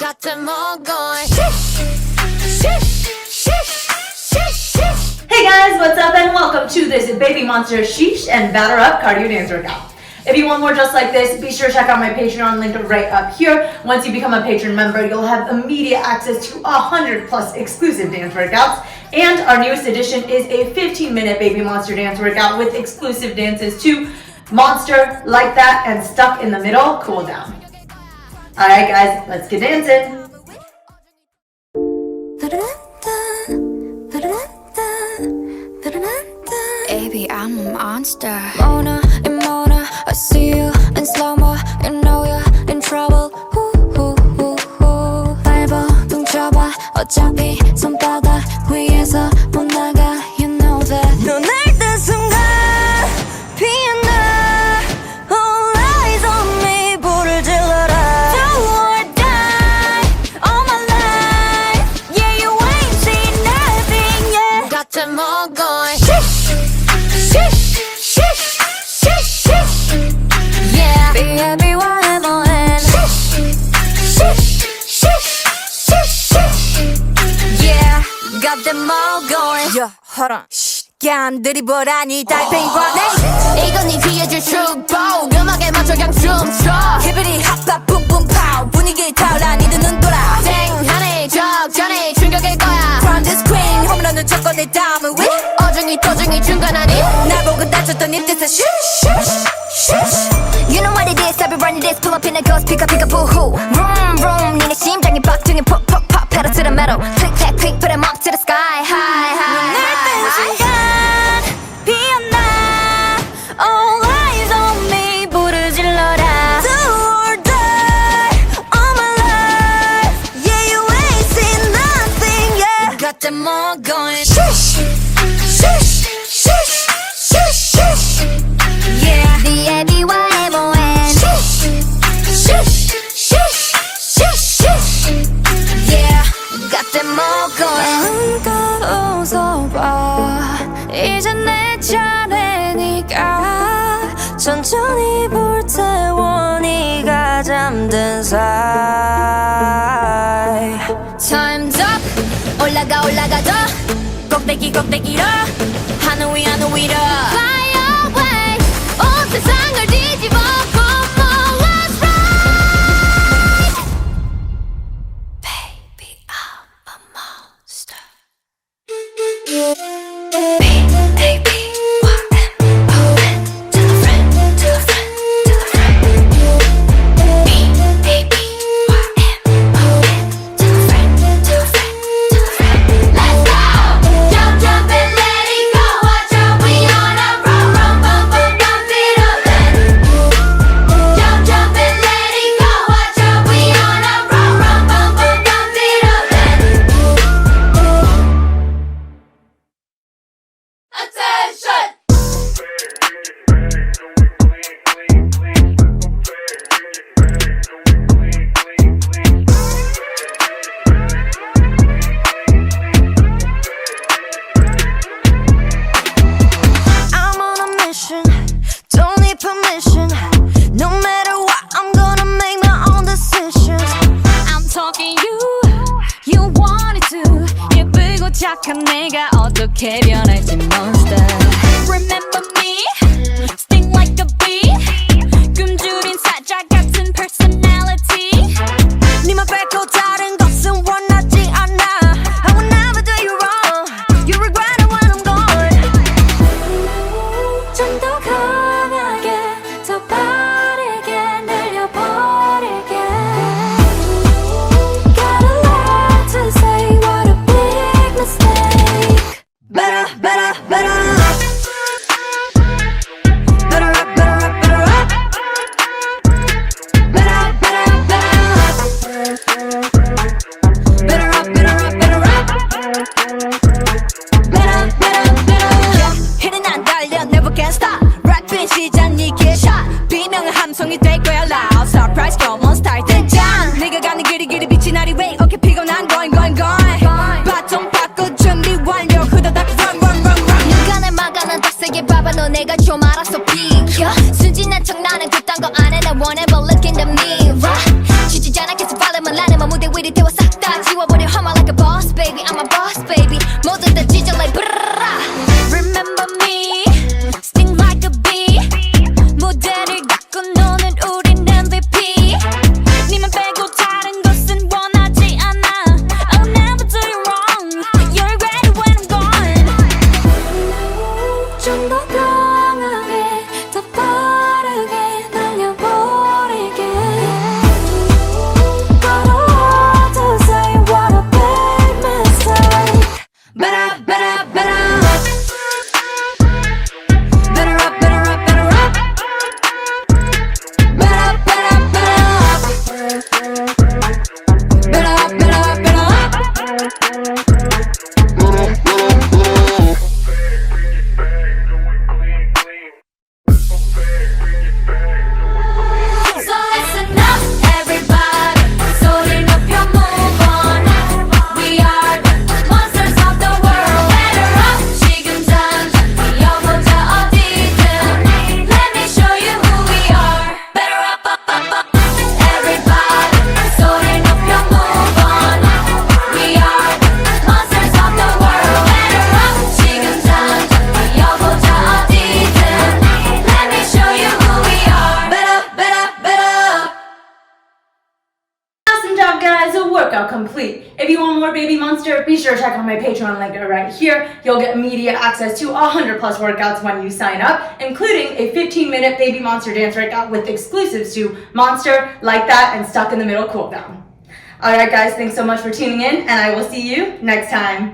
got them all going. Sheesh, sheesh, sheesh, sheesh, sheesh. Hey guys, what's up and welcome to this BABYMONSTER Sheesh and Batter Up cardio dance workout. If you want more just like this, be sure to check out my Patreon link right up here. Once you become a patron member, you'll have immediate access to 100+ exclusive dance workouts. And our newest addition is a 15-minute BABYMONSTER dance workout with exclusive dances to Monster, Like That, and Stuck in the Middle, Cool Down. Alright guys, let's get dancing. Baby, I'm a monster. Mona and Mona, I see you in slow-mo. You know you're in trouble. 밟아, 둥쳐봐. 어차피 손바닥 위에서 못 나가. You know that. 넌 날 뜬 순간 피어나. All eyes on me. 불을 질러라. Do or die. All my life. Yeah, you ain't seen nothing yet. Got them all going. Sheesh, sheesh, sheesh, sheesh, sheesh. Yeah. BABYMON. Sheesh, sheesh, sheesh, sheesh, sheesh. Yeah. Got them all going. Yeah, hold on. 안 드리블하니 달팽이과 내 이건 네 뒤에 줄 축복 음악에 맞춰 그냥 춤춰 히브리 핫바 뿜뿜 파우 분위기 타올라 니들 눈 돌아 쨍하니 적잖이 충격일 거야 From the screen 홈런은 쳤고 내 다음은 위 어중이 to중이 중간하니 날 보고 다쳤던 이 뜻은 슈슈 You know what it is, I'll be running this Pull up in a ghost, pick up, boohoo Vroom, vroom, 니네 심장이 빡등에 pop, pop, pop Pedal to the metal, click, clack, click Put 'em up to the sky, high, high, high 피어나 All eyes on me 불을 질러라 Do or die All my life Yeah, you ain't seen nothing yet Got them all going Shush, shush, shush, shush, shush Yeah BABYMON Shush, shush, shush, shush, shush Yeah Got them all going 마음껏 웃어봐 이제 내 차례니까 천천히 불태워 네가 잠든 사이 Time's up 올라가 올라가 더 꼭대기 꼭대기로 하늘 위 하늘 위로 Fly away 온 세상을 뒤집어 Come on let's ride Baby I'm a monster No matter what, I'm gonna make my own decisions. I'm talking you want it to 예쁘고 착한 내가 어떻게 변할지 monster Remember me, sting like a bee 굶주린 사자 같은 personality 네만 뺏고 다른 것은 원하지 않아 I will never do you wrong You regret it when I'm gone 좀 더 강하게 더 빠르게 날려버릴게 Got a lot to say What a big mistake Better, better, better 시작 니게 샷 비명은 함성이 될 거야 loud Surprise come on start 등장 네가 가는 길이 빛이 나리 way Okay 피곤한 going 바통 바꿔 준비 완료 후다닥 run 누가 날 막아난 덕색에 봐봐 너 내가 좀 알아서 비켜 순진한 척 나는 그딴 거 안 해 나 won't ever look in the mirror 지치지 않아 계속 발음을 안 해 뭐 무대 오일이 태워 싹 다 지워버려 Hummer like a boss baby I'm a boss baby 모두 다 찢어 like 브르르라 Remember me Sting like a bee 무대를 닦고 노는 우린 MVP 니만 빼고 다른 것은 원하지 않아 I'll never do you wrong You're ready when I'm gone 좀 더 강하게 더 빠르게 날려버리게 But all to say what a big mistake Better, better, better Better up, better up, better up Better, better, better up Better up, better up, better up So listen up, everybody. 소리 높여 move on. We are monsters of the world. Better up, 지금 당장 뛰어보자 어디든. Let me show you who we are. Better up, up, up, up. Everybody, 소리 높여 move on. We are monsters of the world. Better up, 지금 당장 뛰어보자 어디든. Let me show you who we are. Better, better, better. Awesome job, guys! A workout complete. If you want more Baby Monster, be sure to check out my Patreon link right here. You'll get immediate access to 100 plus workouts when you sign up, including a 15-minute Baby Monster dance workout with exclusives to Monster, Like That, and Stuck in the Middle cooldown. Alright guys, thanks so much for tuning in, and I will see you next time.